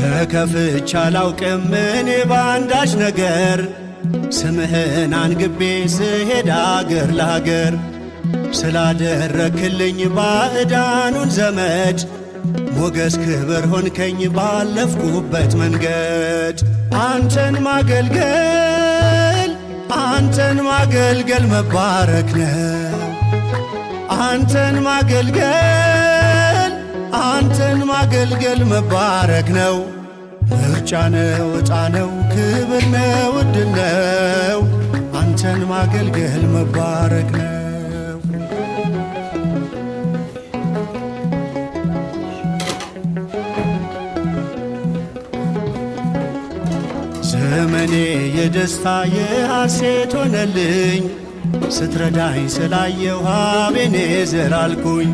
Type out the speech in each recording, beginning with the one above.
ተከፍቼ አላውቅም እኔ ባንዳች ነገር ስምህን አንግቤ ስሄድ አገር ለአገር ስላደረክልኝ ባዕዳኑን ዘመድ ሞገስ ክብር ሆንከኝ ባለፍኩበት መንገድ አንተን ማገልገል መባረክ ነው። አንተን ማገልገል መባረክ ነው። ምርጫ ነው፣ ዕጣ ነው፣ ክብር ነው፣ ዕድል ነው። አንተን ማገልገል መባረክ ነው። ዘመኔ የደስታ የሐሴት ሆነልኝ ስትረዳኝ ስላየው አቤኔዘር አልኩኝ።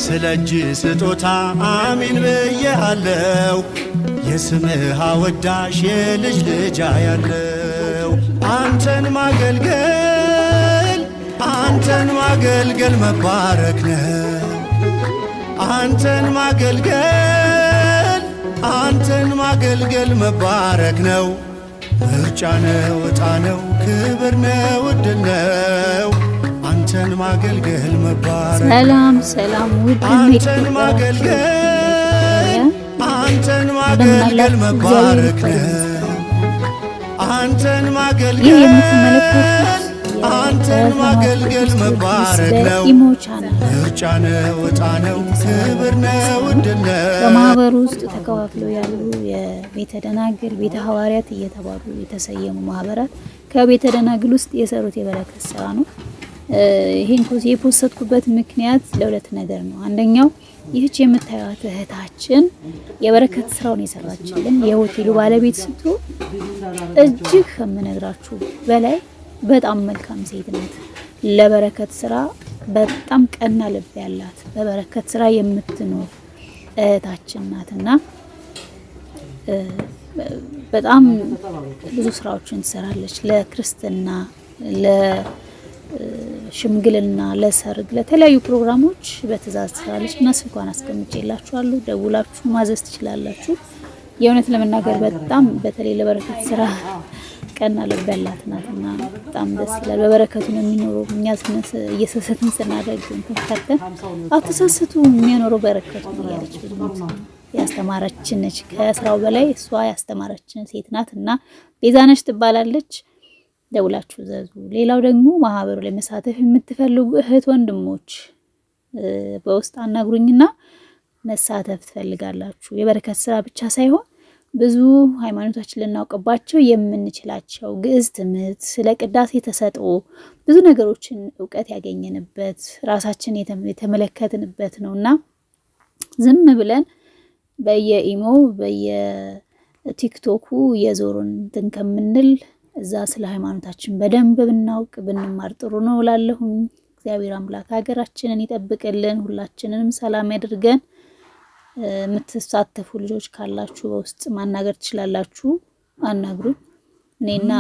ስለ እጅ ስጦታ አሜን ብዬሃለው የስምህ አወዳሽ የልጅ ልጅ ያለው አንተን ማገልገል መባረክ ነው። አንተን ማገልገል መባረክ ነው። ምርጫ ነው፣ ዕጣ ነው፣ ክብር ነው፣ ዕድል ነው። አንተን ማገልገል መባረክ ሰላም ውድ አንተን ማገልገል መባረክ ነው። አንተን ማገልገል መባረክ ነው። ምርጫ ነው፣ ዕጣ ነው፣ ክብር ነው፣ ዕድል ነው። በማህበሩ ውስጥ ተከፋፍለው ያሉ የቤተ ደናግል ቤተ ሐዋርያት እየተባሉ የተሰየሙ ማህበራት ከቤተ ደናግል ውስጥ የሰሩት የበረከት ስራ ነው። ይሄን የፖስትኩበት ምክንያት ለሁለት ነገር ነው። አንደኛው ይህች የምታዩት እህታችን የበረከት ስራውን የሰራችልን የሆቴሉ ባለቤት ስትሆን እጅግ ከምነግራችሁ በላይ በጣም መልካም ሴት ናት። ለበረከት ስራ በጣም ቀና ልብ ያላት በበረከት ስራ የምትኖር እህታችን ናትና በጣም ብዙ ስራዎችን ትሰራለች። ለክርስትና፣ ለሽምግልና፣ ለሰርግ፣ ለተለያዩ ፕሮግራሞች በትእዛዝ ትሰራለች እና ስልኳን አስቀምጬላችኋለሁ። ደውላችሁ ማዘዝ ትችላላችሁ። የእውነት ለመናገር በጣም በተለይ ለበረከት ስራ ቀና ልብ ያላት ናትና በጣም ደስ ይላል። በበረከቱ ነው የሚኖረው። እኛ እየሰሰትን ስናደርግ እንተፈተን አትሰስቱ የሚኖረው በረከቱ ነው እያለች ብዙ ያስተማረችን ነች። ከስራው በላይ እሷ ያስተማረችን ሴት ናትና ቤዛነች ትባላለች። ደውላችሁ ዘዙ። ሌላው ደግሞ ማህበሩ ላይ መሳተፍ የምትፈልጉ እህት ወንድሞች በውስጥ አናግሩኝና መሳተፍ ትፈልጋላችሁ። የበረከት ስራ ብቻ ሳይሆን ብዙ ሃይማኖታችን ልናውቅባቸው የምንችላቸው ግዕዝ ትምህርት፣ ስለ ቅዳሴ ተሰጥኦ ብዙ ነገሮችን እውቀት ያገኘንበት ራሳችን የተመለከትንበት ነውና ዝም ብለን በየኢሞ በየቲክቶኩ የዞሩን እንትን ከምንል እዛ ስለ ሃይማኖታችን በደንብ ብናውቅ ብንማር ጥሩ ነው እላለሁ። እግዚአብሔር አምላክ ሀገራችንን ይጠብቅልን፣ ሁላችንንም ሰላም ያድርገን። የምትሳተፉ ልጆች ካላችሁ በውስጥ ማናገር ትችላላችሁ። አናግሩኝ። እኔና